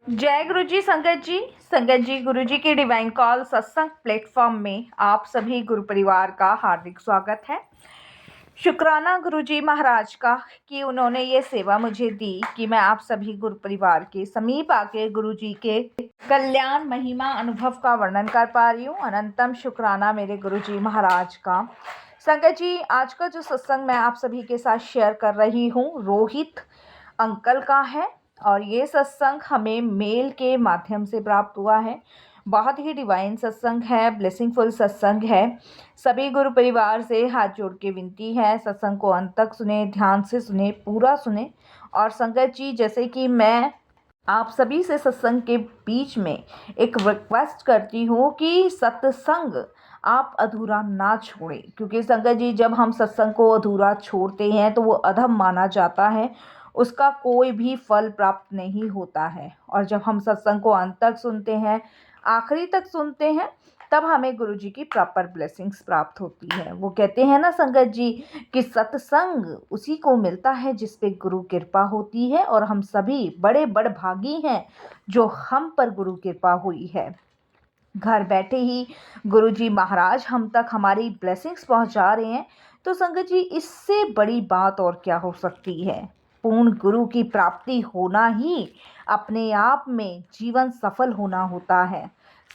जय गुरु जी संगत जी गुरु जी की डिवाइन कॉल सत्संग प्लेटफॉर्म में आप सभी गुरु परिवार का हार्दिक स्वागत है। शुक्राना गुरु जी महाराज का कि उन्होंने ये सेवा मुझे दी कि मैं आप सभी गुरु परिवार के समीप आके गुरु जी के कल्याण महिमा अनुभव का वर्णन कर पा रही हूँ। अनंतम शुक्राना मेरे गुरु जी महाराज का। संगत जी, आज का जो सत्संग मैं आप सभी के साथ शेयर कर रही हूँ रोहित अंकल का है और ये सत्संग हमें मेल के माध्यम से प्राप्त हुआ है। बहुत ही डिवाइन सत्संग है, ब्लेसिंगफुल सत्संग है। सभी गुरु परिवार से हाथ जोड़ के विनती है, सत्संग को अंत तक सुने, ध्यान से सुने, पूरा सुने। और संगत जी, जैसे कि मैं आप सभी से सत्संग के बीच में एक रिक्वेस्ट करती हूँ कि सत्संग आप अधूरा ना छोड़ें, क्योंकि संगत जी जब हम सत्संग को अधूरा छोड़ते हैं तो वो अधम माना जाता है, उसका कोई भी फल प्राप्त नहीं होता है। और जब हम सत्संग को अंत तक सुनते हैं, आखिरी तक सुनते हैं, तब हमें गुरु जी की प्रॉपर ब्लेसिंग्स प्राप्त होती है। वो कहते हैं ना संगत जी कि सत्संग उसी को मिलता है जिस पे गुरु कृपा होती है, और हम सभी बड़े बड़भागी हैं जो हम पर गुरु कृपा हुई है। घर बैठे ही गुरु जी महाराज हम तक हमारी ब्लेसिंग्स पहुंचा रहे हैं, तो संगत जी इससे बड़ी बात और क्या हो सकती है। पूर्ण गुरु की प्राप्ति होना ही अपने आप में जीवन सफल होना होता है।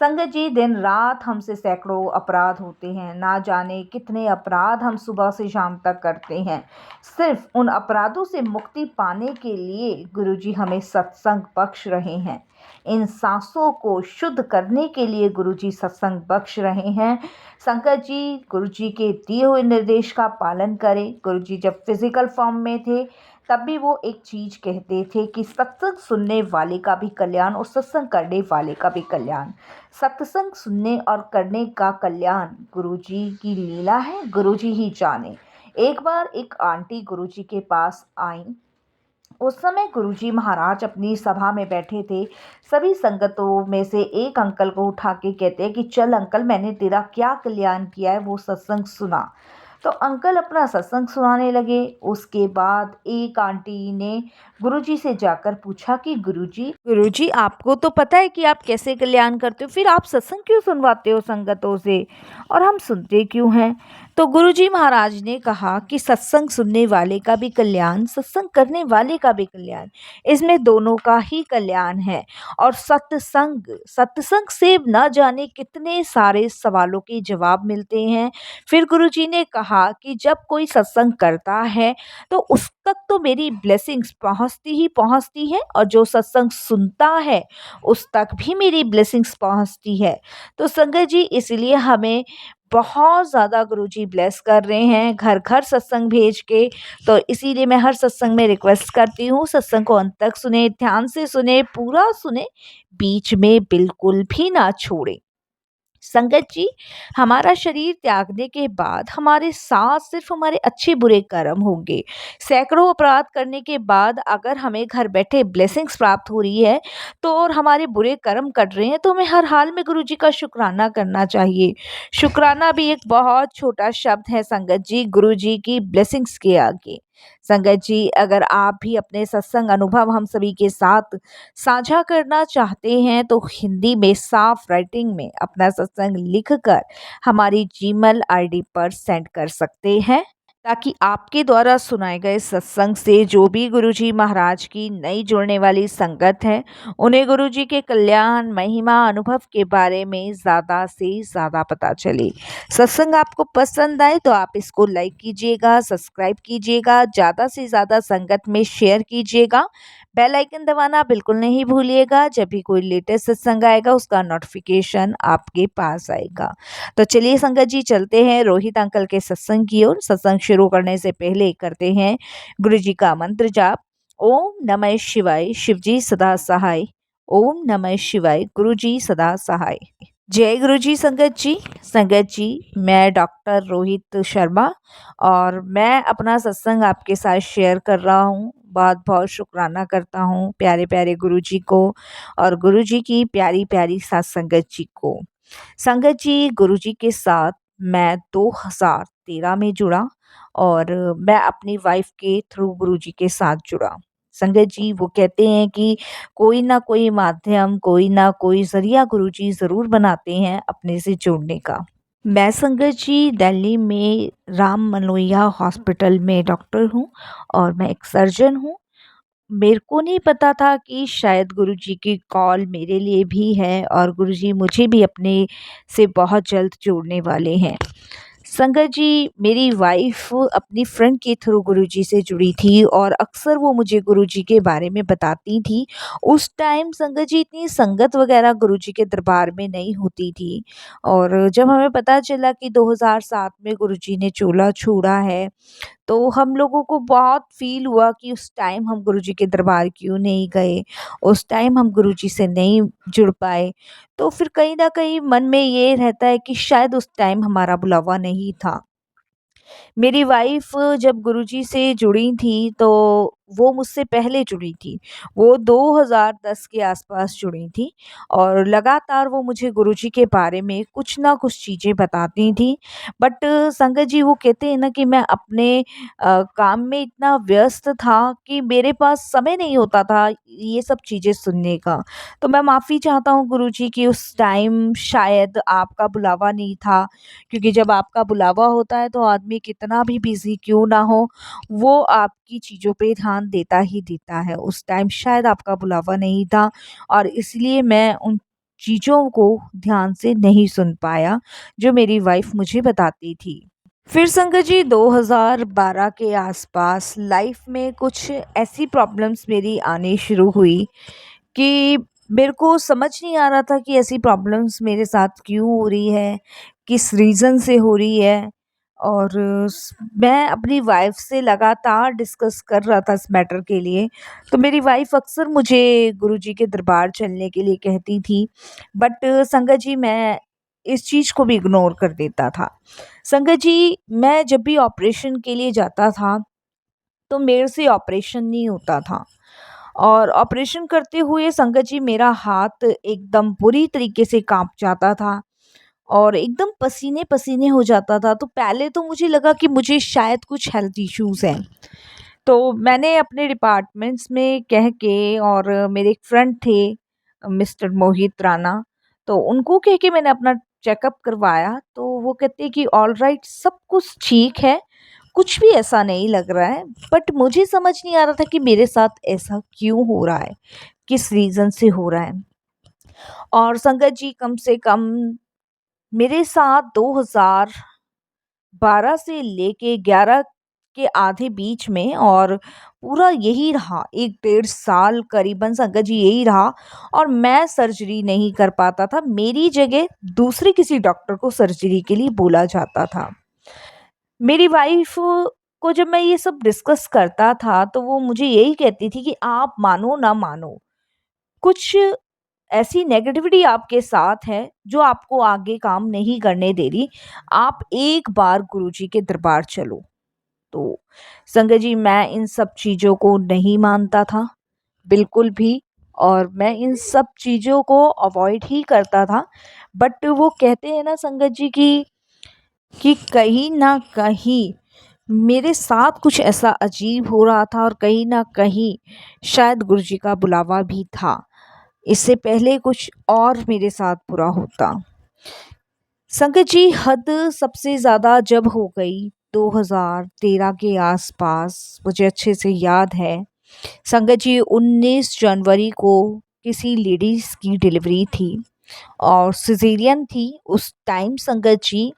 संगत जी, दिन रात हमसे सैकड़ों अपराध होते हैं, ना जाने कितने अपराध हम सुबह से शाम तक करते हैं। सिर्फ उन अपराधों से मुक्ति पाने के लिए गुरु जी हमें सत्संग बख्श रहे हैं। इन सांसों को शुद्ध करने के लिए गुरु जी सत्संग बख्श रहे हैं। संगत जी, गुरु जी के दिए हुए निर्देश का पालन करें। गुरु जी जब फिजिकल फॉर्म में थे तब भी वो एक चीज कहते थे कि सत्संग सुनने वाले का भी कल्याण और सत्संग करने वाले का भी कल्याण। सत्संग सुनने और करने का कल्याण गुरु जी की लीला है, गुरु जी ही जाने। एक बार एक आंटी गुरु जी के पास आई। उस समय गुरुजी महाराज अपनी सभा में बैठे थे। सभी संगतों में से एक अंकल को उठा के कहते हैं कि चल अंकल, मैंने तेरा क्या कल्याण किया है वो सत्संग सुना। तो अंकल अपना सत्संग सुनाने लगे। उसके बाद एक आंटी ने गुरुजी से जाकर पूछा कि गुरुजी आपको तो पता है कि आप कैसे कल्याण करते हो, फिर आप सत्संग क्यों सुनवाते हो संगतों से, और हम सुनते क्यों हैं। तो गुरुजी महाराज ने कहा कि सत्संग सुनने वाले का भी कल्याण, सत्संग करने वाले का भी कल्याण, इसमें दोनों का ही कल्याण है। और सत्संग सत्संग से न जाने कितने सारे सवालों के जवाब मिलते हैं। फिर गुरुजी ने कहा कि जब कोई सत्संग करता है तो उस तक तो मेरी ब्लेसिंग्स पहुंचती ही पहुंचती है, और जो सत्संग सुनता है उस तक भी मेरी ब्लेसिंग्स पहुंचती है। तो संगत जी, इसलिए हमें बहुत ज़्यादा गुरुजी ब्लेस कर रहे हैं घर घर सत्संग भेज के। तो इसीलिए मैं हर सत्संग में रिक्वेस्ट करती हूँ, सत्संग को अंत तक सुने, ध्यान से सुने, पूरा सुने, बीच में बिल्कुल भी ना छोड़े। संगत जी, हमारा शरीर त्यागने के बाद हमारे साथ सिर्फ हमारे अच्छे बुरे कर्म होंगे। सैकड़ों अपराध करने के बाद अगर हमें घर बैठे ब्लेसिंग्स प्राप्त हो रही है, तो और हमारे बुरे कर्म कट रहे हैं, तो हमें हर हाल में गुरु जी का शुक्राना करना चाहिए। शुक्राना भी एक बहुत छोटा शब्द है संगत जी, गुरु जी की ब्लेसिंग्स के आगे। संगत जी, अगर आप भी अपने सत्संग अनुभव हम सभी के साथ साझा करना चाहते हैं तो हिंदी में साफ राइटिंग में अपना सत्संग लिखकर हमारी जीमेल आईडी पर सेंड कर सकते हैं, ताकि आपके द्वारा सुनाए गए सत्संग से जो भी गुरुजी महाराज की नई जुड़ने वाली संगत है, उन्हें गुरुजी के कल्याण महिमा अनुभव के बारे में ज़्यादा से ज़्यादा पता चले। सत्संग आपको पसंद आए तो आप इसको लाइक कीजिएगा, सब्सक्राइब कीजिएगा, ज़्यादा से ज़्यादा संगत में शेयर कीजिएगा। बेल आइकन दबाना बिल्कुल नहीं भूलिएगा, जब भी कोई लेटेस्ट सत्संग आएगा उसका नोटिफिकेशन आपके पास आएगा। तो चलिए संगत जी, चलते हैं रोहित अंकल के सत्संग की ओर। सत्संग शुरू करने से पहले करते हैं गुरु जी का मंत्र जाप। ओम नमः शिवाय, शिव जी सदा सहाय। ओम नमः शिवाय, गुरु जी सदा सहाय। जय गुरु जी संगत जी। संगत जी, मैं डॉक्टर रोहित शर्मा और मैं अपना सत्संग आपके साथ शेयर कर रहा हूँ। बहुत बहुत शुक्राना करता हूँ प्यारे प्यारे गुरु जी को और गुरु जी की प्यारी प्यारी साथ संगत जी को। संगत जी, गुरुजी के साथ मैं 2013 में जुड़ा और मैं अपनी वाइफ के थ्रू गुरुजी के साथ जुड़ा। संगत जी वो कहते हैं कि कोई ना कोई माध्यम, कोई ना कोई ज़रिया गुरुजी ज़रूर बनाते हैं अपने से जोड़ने का। मैं संगत जी दिल्ली में राम मनोइया हॉस्पिटल में डॉक्टर हूँ और मैं एक सर्जन हूँ। मेरे को नहीं पता था कि शायद गुरुजी की कॉल मेरे लिए भी है और गुरुजी मुझे भी अपने से बहुत जल्द जोड़ने वाले हैं। संगत जी, मेरी वाइफ़ अपनी फ्रेंड के थ्रू गुरुजी से जुड़ी थी और अक्सर वो मुझे गुरुजी के बारे में बताती थी। उस टाइम संगत जी इतनी संगत वग़ैरह गुरुजी के दरबार में नहीं होती थी और जब हमें पता चला कि 2007 में गुरुजी ने चोला छोड़ा है, तो हम लोगों को बहुत फ़ील हुआ कि उस टाइम हम गुरुजी के दरबार क्यों नहीं गए, उस टाइम हम गुरुजी से नहीं जुड़ पाए। तो फिर कहीं न कहीं मन में ये रहता है कि शायद उस टाइम हमारा बुलावा नहीं था। मेरी वाइफ़ जब गुरुजी से जुड़ी थी तो वो मुझसे पहले जुड़ी थी। वो 2010 के आस-पास जुड़ी थी और लगातार वो मुझे गुरुजी के बारे में कुछ न कुछ चीज़ें बताती थी। बट संगत जी वो कहते हैं ना कि मैं अपने काम में इतना व्यस्त था कि मेरे पास समय नहीं होता था ये सब चीज़ें सुनने का। तो मैं माफ़ी चाहता हूँ गुरुजी कि उस टाइम शायद आपका बुलावा नहीं था क्योंकि जब आपका बुलावा होता है तो आदमी कितना भी बिज़ी क्यों ना हो, वो आपकी चीज़ों पे ध्यान देता ही देता है। उस टाइम शायद आपका बुलावा नहीं था और इसलिए मैं उन चीज़ों को ध्यान से नहीं सुन पाया, जो मेरी वाइफ़ मुझे बताती थी। फिर संगत जी 2012 के आसपास लाइफ में कुछ ऐसी प्रॉब्लम्स मेरी आनी शुरू हुई कि मेरे को समझ नहीं आ रहा था कि ऐसी प्रॉब्लम्स मेरे साथ क्यों हो रही है, किस रीज़न से हो रही है और मैं अपनी वाइफ़ से लगातार डिस्कस कर रहा था इस मैटर के लिए। तो मेरी वाइफ़ अक्सर मुझे गुरुजी के दरबार चलने के लिए कहती थी, बट संगत जी मैं इस चीज़ को भी इग्नोर कर देता था। संगत जी मैं जब भी ऑपरेशन के लिए जाता था, तो मेरे से ऑपरेशन नहीं होता था। और ऑपरेशन करते हुए संगत जी मेरा हाथ एकदम बुरी तरीके से काँप जाता था और एकदम पसीने-पसीने हो जाता था। तो पहले तो मुझे लगा कि मुझे शायद कुछ हेल्थ इश्यूज़ हैं। तो मैंने अपने डिपार्टमेंट्स में कह के और मेरे एक फ्रेंड थे मिस्टर मोहित राणा, तो उनको कह के मैंने अपना चेकअप करवाया। तो वो कहते हैं कि ऑलराइट सब कुछ ठीक है, कुछ भी ऐसा नहीं लग रहा है। बट मुझे समझ नहीं आ रहा था कि मेरे साथ ऐसा क्यों हो रहा है, किस रीज़न से हो रहा है। और संगत जी कम से कम मेरे साथ 2012 से लेके 11 के आधे बीच में और पूरा यही रहा 1 डेढ़ साल करीबन संगत जी यही रहा और मैं सर्जरी नहीं कर पाता था। मेरी जगह दूसरे किसी डॉक्टर को सर्जरी के लिए बोला जाता था। मेरी वाइफ़ को जब मैं ये सब डिस्कस करता था तो वो मुझे यही कहती थी कि आप मानो ना मानो, कुछ ऐसी नेगेटिविटी आपके साथ है जो आपको आगे काम नहीं करने दे रही। आप एक बार गुरुजी के दरबार चलो। तो संगत जी मैं इन सब चीज़ों को नहीं मानता था, बिल्कुल भी और मैं इन सब चीज़ों को अवॉइड ही करता था। बट वो कहते हैं ना संगत जी कि कहीं न कहीं मेरे साथ कुछ ऐसा अजीब हो रहा था और कहीं न कहीं शायद गुरुजी का बुलावा भी था। इससे पहले कुछ और मेरे साथ बुरा होता। संगत जी हद सबसे ज़्यादा जब हो गई 2013 के आसपास मुझे अच्छे से याद है। संगत जी 19 जनवरी को किसी लेडीज़ की डिलीवरी थी और सिज़ेरियन थी। उस टाइम संगत जी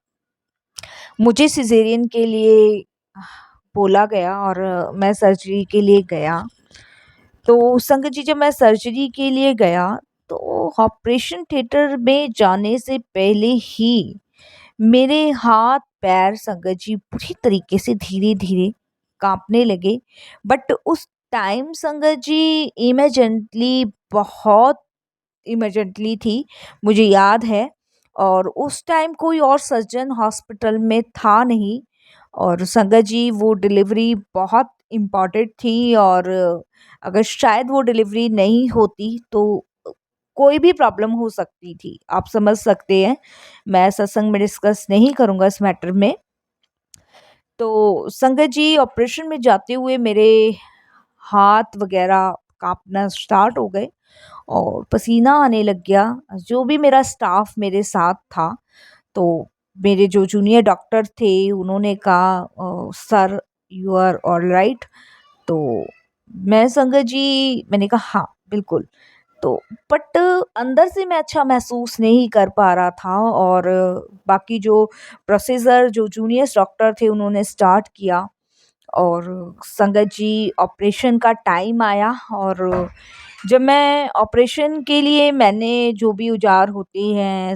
मुझे सिज़ेरियन के लिए बोला गया और मैं सर्जरी के लिए गया। तो संगत जी जब मैं सर्जरी के लिए गया तो ऑपरेशन थिएटर में जाने से पहले ही मेरे हाथ पैर संगत जी पूरी तरीके से धीरे-धीरे काँपने लगे। बट उस टाइम संगत जी इमरजेंटली बहुत इमरजेंटली थी, मुझे याद है और उस टाइम कोई और सर्जन हॉस्पिटल में था नहीं और संगत जी वो डिलीवरी बहुत इम्पोर्टेंट थी और अगर शायद वो डिलीवरी नहीं होती तो कोई भी प्रॉब्लम हो सकती थी। आप समझ सकते हैं, मैं सत्संग में डिस्कस नहीं करूँगा इस मैटर में। तो संगत जी ऑपरेशन में जाते हुए मेरे हाथ वगैरह काँपना स्टार्ट हो गए और पसीना आने लग गया। जो भी मेरा स्टाफ मेरे साथ था, तो मेरे जो जूनियर डॉक्टर थे उन्होंने कहा सर यू आर ऑलराइट। तो मैं संगत जी मैंने कहा हाँ, बिल्कुल। तो बट अंदर से मैं अच्छा महसूस नहीं कर पा रहा था और बाकी जो प्रोसीजर जो जूनियर डॉक्टर थे उन्होंने स्टार्ट किया और संगत जी ऑपरेशन का टाइम आया और जब मैं ऑपरेशन के लिए मैंने जो भी औजार होते हैं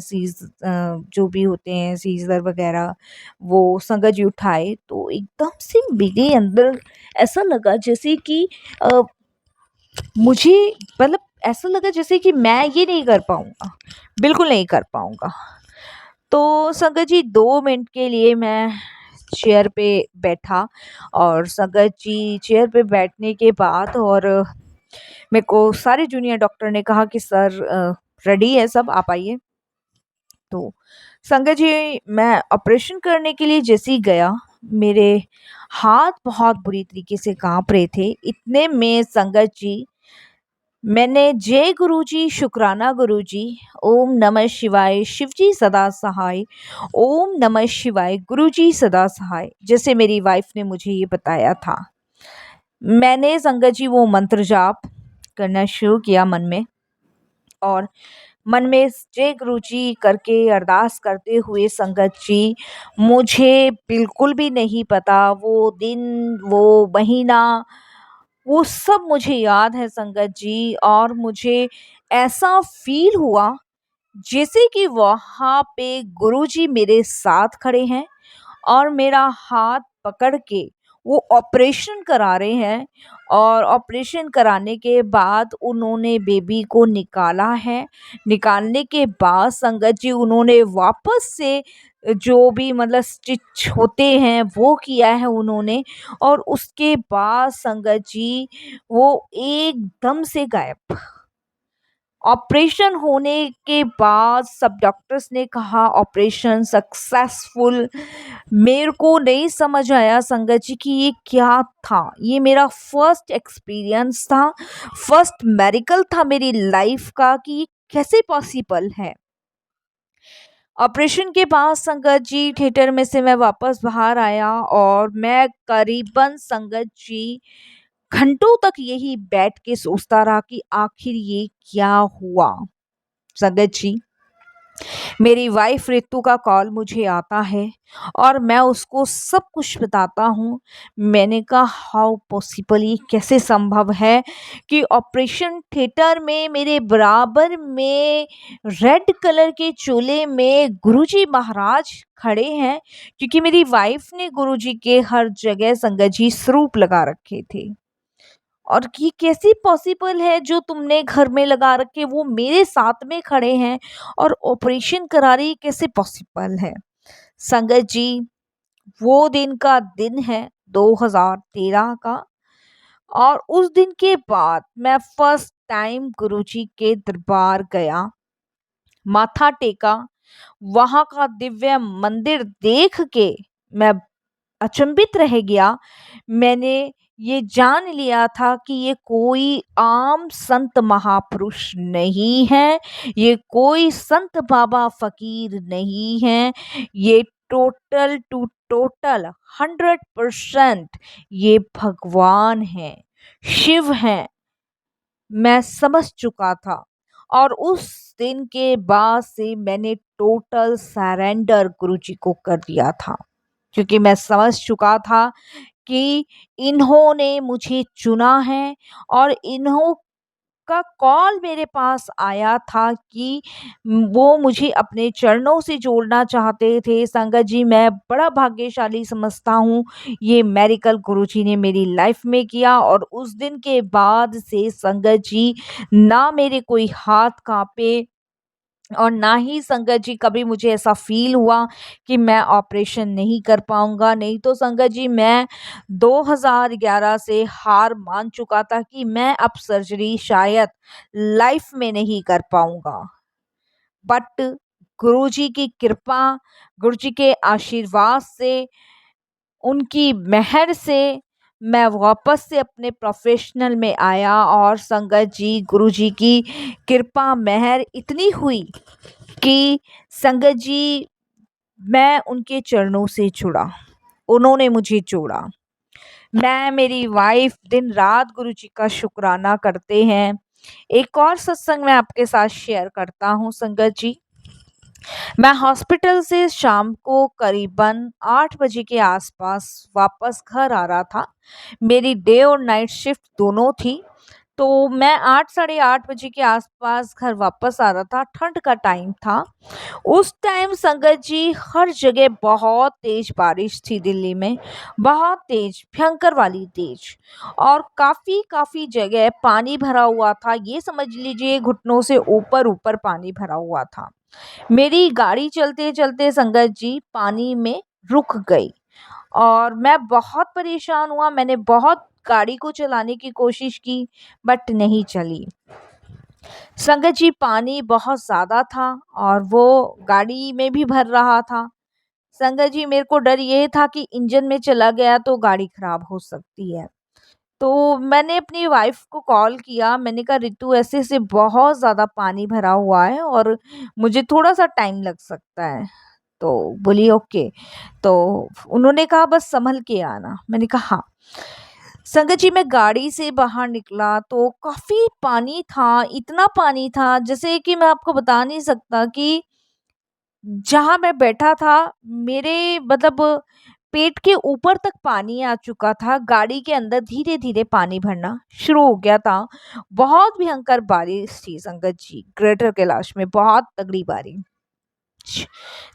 जो भी होते हैं सीज़र वगैरह वो संगत जी उठाए तो एकदम से मेरे अंदर ऐसा लगा जैसे कि अ, मुझे मतलब ऐसा लगा जैसे कि मैं ये नहीं कर पाऊँगा, बिल्कुल नहीं कर पाऊँगा। तो संगत जी 2 मिनट के लिए मैं चेयर पे बैठा और संगत जी चेयर पे बैठने के बाद और मेरे को सारे जूनियर डॉक्टर ने कहा कि सर रेडी है सब, आप आइए। तो संगत जी मैं ऑपरेशन करने के लिए जैसे ही गया, मेरे हाथ बहुत बुरी तरीके से काँप रहे थे। इतने में संगत जी मैंने जय गुरुजी, शुक्राना गुरुजी, ओम नमः शिवाय, शिवजी सदा सहाय, ओम नमः शिवाय, गुरुजी सदा सहाय, जैसे मेरी वाइफ ने मुझे ये बताया था। मैंने संगत जी वो मंत्र जाप करना शुरू किया मन में और मन में जय गुरुजी करके अरदास करते हुए संगत जी मुझे बिल्कुल भी नहीं पता वो दिन, वो महीना, वो सब मुझे याद है संगत जी और मुझे ऐसा फ़ील हुआ जैसे कि वहाँ पे गुरुजी मेरे साथ खड़े हैं और मेरा हाथ पकड़ के वो ऑपरेशन करा रहे हैं और ऑपरेशन कराने के बाद उन्होंने बेबी को निकाला है। निकालने के बाद संगत जी उन्होंने वापस से जो भी मतलब स्टिच होते हैं वो किया है उन्होंने और उसके बाद संगत जी वो एकदम से गायब। ऑपरेशन होने के बाद सब डॉक्टर्स ने कहा ऑपरेशन सक्सेसफुल। मेरे को नहीं समझ आया संगत जी कि ये क्या था। ये मेरा फर्स्ट एक्सपीरियंस था, फर्स्ट मेडिकल था मेरी लाइफ का कि ये कैसे पॉसिबल है। ऑपरेशन के बाद संगत जी थिएटर में से मैं वापस बाहर आया और मैं करीबन संगत जी घंटों तक यही बैठ के सोचता रहा कि आखिर ये क्या हुआ। संगत जी मेरी वाइफ रितु का कॉल मुझे आता है और मैं उसको सब कुछ बताता हूँ। मैंने कहा हाउ पॉसिबल, ये कैसे संभव है कि ऑपरेशन थिएटर में मेरे बराबर में रेड कलर के चोले में गुरुजी महाराज खड़े हैं, क्योंकि मेरी वाइफ ने गुरुजी के हर जगह संगत जी स्वरूप लगा रखे थे। और ये कैसे पॉसिबल है जो तुमने घर में लगा रखे वो मेरे साथ में खड़े हैं और ऑपरेशन करा रही, कैसे पॉसिबल है। संगत जी वो दिन का दिन है 2013 का और उस दिन के बाद मैं फर्स्ट टाइम गुरुजी के दरबार गया, माथा टेका। वहां का दिव्य मंदिर देख के मैं अचंभित रह गया। मैंने ये जान लिया था कि ये कोई आम संत महापुरुष नहीं है, ये कोई संत बाबा फ़कीर नहीं है, ये टोटल टू टोटल 100% ये भगवान हैं, शिव हैं। मैं समझ चुका था और उस दिन के बाद से मैंने टोटल सरेंडर गुरुजी को कर दिया था, क्योंकि मैं समझ चुका था कि इन्होंने मुझे चुना है और इन्हों का कॉल मेरे पास आया था कि वो मुझे अपने चरणों से जोड़ना चाहते थे। संगत जी मैं बड़ा भाग्यशाली समझता हूँ, ये मेरेकल गुरुजी ने मेरी लाइफ में किया और उस दिन के बाद से संगत जी ना मेरे कोई हाथ काँपे और ना ही संगत जी कभी मुझे ऐसा फ़ील हुआ कि मैं ऑपरेशन नहीं कर पाऊँगा। नहीं तो संगत जी मैं 2011 से हार मान चुका था कि मैं अब सर्जरी शायद लाइफ में नहीं कर पाऊँगा। बट गुरुजी की कृपा, गुरुजी के आशीर्वाद से, उनकी मेहर से मैं वापस से अपने प्रोफेशनल में आया और संगत जी गुरुजी की कृपा मेहर इतनी हुई कि संगत जी मैं उनके चरणों से जुड़ा, उन्होंने मुझे जोड़ा। मैं मेरी वाइफ दिन रात गुरुजी का शुक्राना करते हैं। एक और सत्संग मैं आपके साथ शेयर करता हूँ संगत जी। मैं हॉस्पिटल से शाम को करीबन 8 बजे के आसपास वापस घर आ रहा था। मेरी डे और नाइट शिफ्ट दोनों थी। तो मैं 8 साढ़े 8 बजे के आसपास घर वापस आ रहा था। ठंड का टाइम था। उस टाइम संगत जी हर जगह बहुत तेज बारिश थी दिल्ली में, बहुत तेज, भयंकर वाली तेज। और काफ़ी काफ़ी जगह पानी भरा हुआ था। ये समझ लीजिए घुटनों से ऊपर ऊपर पानी भरा हुआ था। मेरी गाड़ी चलते-चलते संगत जी पानी में रुक गई और मैं बहुत परेशान हुआ। मैंने बहुत गाड़ी को चलाने की कोशिश की बट नहीं चली। संगत जी पानी बहुत ज़्यादा था और वो गाड़ी में भी भर रहा था। संगत जी मेरे को डर ये था कि इंजन में चला गया तो गाड़ी खराब हो सकती है। तो मैंने अपनी वाइफ को कॉल किया। मैंने कहा रितु ऐसे-ऐसे बहुत ज़्यादा पानी भरा हुआ है और मुझे थोड़ा-सा टाइम लग सकता है। तो बोली ओके। तो उन्होंने कहा बस सँभल के आना। मैंने कहा हाँ। संगत जी मैं गाड़ी से बाहर निकला तो काफ़ी पानी था, इतना पानी था जैसे कि मैं आपको बता नहीं सकता कि जहाँ मैं बैठा था मेरे मतलब पेट के ऊपर तक पानी आ चुका था। गाड़ी के अंदर धीरे-धीरे पानी भरना शुरू हो गया था। बहुत भयंकर बारिश थी संगत जी, ग्रेटर कैलाश में बहुत तगड़ी बारिश।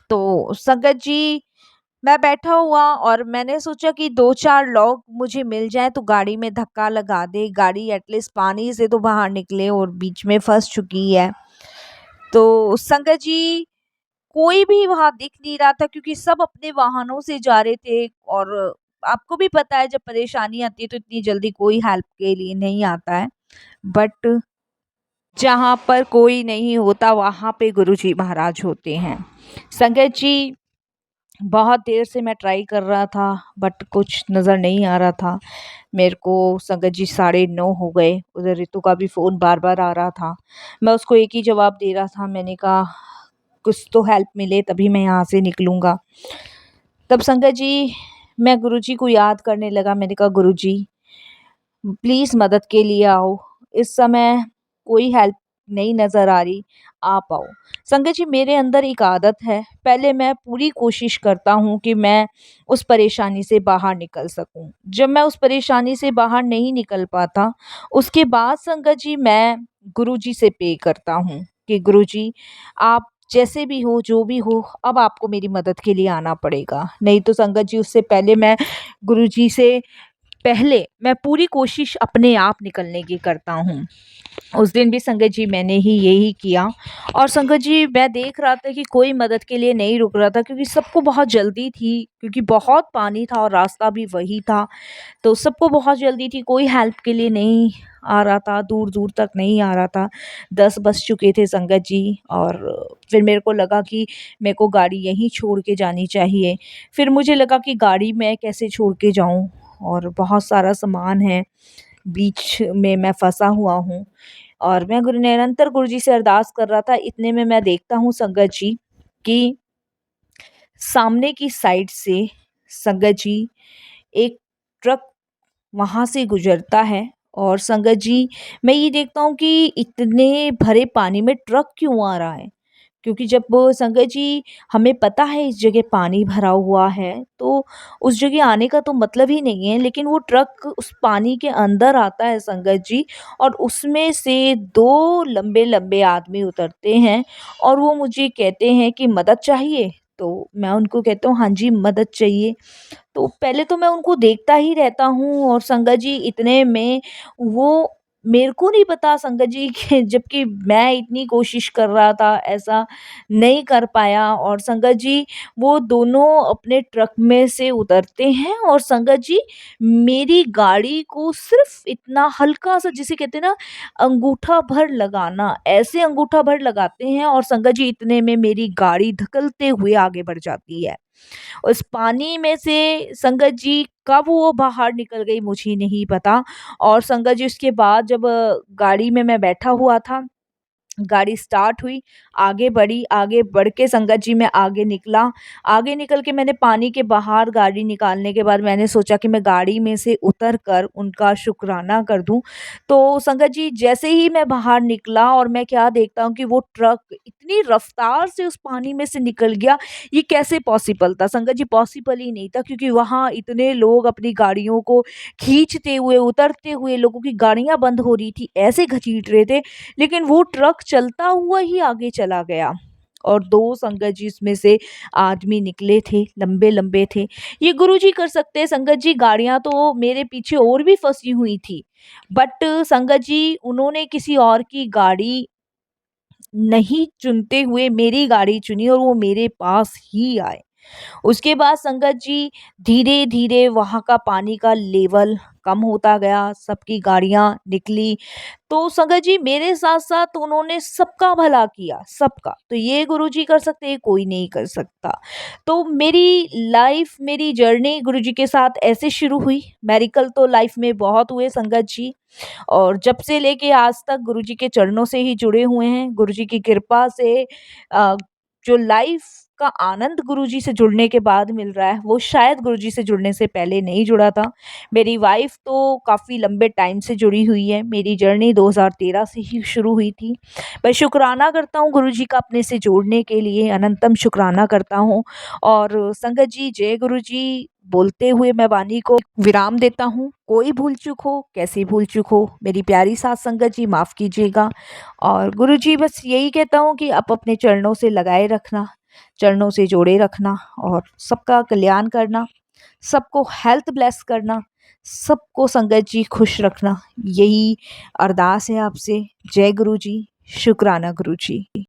तो संगत जी मैं बैठा हुआ और मैंने सोचा कि 2-4 लोग मुझे मिल जाएँ तो गाड़ी में धक्का लगा दें, गाड़ी एटलीस्ट पानी से तो बाहर निकले और बीच में फँस चुकी है। तो संगत जी कोई भी वहाँ दिख नहीं रहा था क्योंकि सब अपने वाहनों से जा रहे थे और आपको भी पता है जब परेशानी आती है तो इतनी जल्दी कोई हेल्प के लिए नहीं आता है। बट जहाँ पर कोई नहीं होता वहाँ पे गुरुजी महाराज होते हैं। संगत जी बहुत देर से मैं ट्राई कर रहा था बट कुछ नज़र नहीं आ रहा था। मेरे को संगत जी 9:30 हो गए। उधर रितु का भी फ़ोन बार-बार आ रहा था। मैं उसको एक ही जवाब दे रहा था। मैंने कहा कुछ तो हेल्प मिले तभी मैं यहाँ से निकलूँगा। तब संगत जी मैं गुरुजी को याद करने लगा। मैंने कहा गुरुजी प्लीज़ मदद के लिए आओ। इस समय कोई हेल्प नहीं नज़र आ रही, आप आओ। संगत जी मेरे अंदर एक आदत है, पहले मैं पूरी कोशिश करता हूँ कि मैं उस परेशानी से बाहर निकल सकूँ। जब मैं उस परेशानी से बाहर नहीं निकल पाता, उसके बाद संगत जी मैं गुरुजी से प्रे करता हूँ कि गुरुजी आप जैसे भी हो, जो भी हो, अब आपको मेरी मदद के लिए आना पड़ेगा। नहीं तो संगत जी उससे पहले मैं गुरुजी से पहले मैं पूरी कोशिश अपने आप निकलने की करता हूँ। उस दिन भी संगत जी मैंने ही यही किया और संगत जी मैं देख रहा था कि कोई मदद के लिए नहीं रुक रहा था क्योंकि सबको बहुत जल्दी थी क्योंकि बहुत पानी था और रास्ता भी वही था। तो सबको बहुत जल्दी थी, कोई हेल्प के लिए नहीं आ रहा था, दूर-दूर तक नहीं आ रहा था। 10 बज चुके थे संगत जी और फिर मेरे को लगा कि मेरे को गाड़ी यहीं छोड़ के जानी चाहिए। फिर मुझे लगा कि गाड़ी मैं कैसे छोड़ के जाऊँ और बहुत सारा सामान है, बीच में मैं फँसा हुआ हूँ और मैं गुरु निरंतर गुरुजी से अरदास कर रहा था। इतने में मैं देखता हूँ संगत जी कि सामने की साइड से संगत जी एक ट्रक वहाँ से गुजरता है और संगत जी मैं ये देखता हूँ कि इतने भरे पानी में ट्रक क्यों आ रहा है? क्योंकि जब वो संगत जी हमें पता है इस जगह पानी भरा हुआ है तो उस जगह आने का तो मतलब ही नहीं है, लेकिन वो ट्रक उस पानी के अंदर आता है संगत जी और उसमें से 2 लंबे-लंबे आदमी उतरते हैं और वो मुझे कहते हैं कि मदद चाहिए? तो मैं उनको कहता हूँ हाँ जी, मदद चाहिए। तो पहले तो मैं उनको देखता ही रहता हूँ और संगत जी इतने में वो मेरे को नहीं पता संगत जी कि जबकि मैं इतनी कोशिश कर रहा था ऐसा नहीं कर पाया और संगत जी वो दोनों अपने ट्रक में से उतरते हैं और संगत जी मेरी गाड़ी को सिर्फ इतना हल्का सा जिसे कहते हैं ना अंगूठा भर लगाना, ऐसे अंगूठा भर लगाते हैं और संगत जी इतने में मेरी गाड़ी धकलते हुए आगे बढ़ जाती है। उस पानी में से संगत जी कब वो बाहर निकल गई मुझे नहीं पता। और संगत जी उसके बाद जब गाड़ी में मैं बैठा हुआ था, गाड़ी स्टार्ट हुई, आगे बढ़ी, आगे बढ़ के संगत जी मैं आगे निकला। आगे निकल के मैंने पानी के बाहर गाड़ी निकालने के बाद मैंने सोचा कि मैं गाड़ी में से उतर कर उनका शुक्राना कर दूँ। तो संगत जी जैसे ही मैं बाहर निकला और मैं क्या देखता हूँ कि वो ट्रक इतनी रफ़्तार से उस पानी में से निकल गया, ये कैसे पॉसिबल था? संगत जी पॉसिबल ही नहीं था, क्योंकि वहाँ इतने लोग अपनी गाड़ियों को खींचते हुए, उतरते हुए, लोगों की गाड़ियाँ बंद हो रही थी, ऐसे घसीट रहे थे, लेकिन वो ट्रक चलता हुआ ही आगे चला गया। और 2 संगत जी इसमें से आदमी निकले थे, लंबे-लंबे थे। ये गुरुजी कर सकते हैं संगत जी, गाड़ियाँ तो मेरे पीछे और भी फँसी हुई थी। बट संगत जी उन्होंने किसी और की गाड़ी नहीं चुनते हुए मेरी गाड़ी चुनी और वो मेरे पास ही आए। उसके बाद संगत जी धीरे-धीरे वहाँ का पानी का लेवल कम होता गया, सबकी गाड़ियाँ निकली। तो संगत जी मेरे साथ-साथ उन्होंने सबका भला किया, सबका। तो ये गुरुजी कर सकते हैं, कोई नहीं कर सकता। तो मेरी लाइफ़, मेरी जर्नी गुरुजी के साथ ऐसे शुरू हुई। मेरिकल तो लाइफ़ में बहुत हुए संगत जी, और जब से लेके आज तक गुरुजी के चरणों से ही जुड़े हुए हैं। गुरुजी की कृपा से जो लाइफ़ का आनंद गुरुजी से जुड़ने के बाद मिल रहा है, वो शायद गुरुजी से जुड़ने से पहले नहीं जुड़ा था। मेरी वाइफ़ तो काफ़ी लंबे टाइम से जुड़ी हुई है। मेरी जर्नी 2013 से ही शुरू हुई थी। मैं शुकराना करता हूँ गुरुजी का अपने से जोड़ने के लिए, अनंतम शुकराना करता हूँ। और संगत जी, जय गुरुजी बोलते हुए मैं वाणी को विराम देता हूँ। कोई भूल-चूक हो, कैसी भूल-चूक हो, मेरी प्यारी साथ संगत जी माफ़ कीजिएगा। और गुरुजी बस यही कहता हूँ कि आप अपने चरणों से लगाए रखना, चरणों से जोड़े रखना और सबका कल्याण करना, सबको हेल्थ ब्लेस करना, सबको संगत जी खुश रखना। यही अरदास है आपसे। जय गुरु जी, शुक्राना गुरु जी।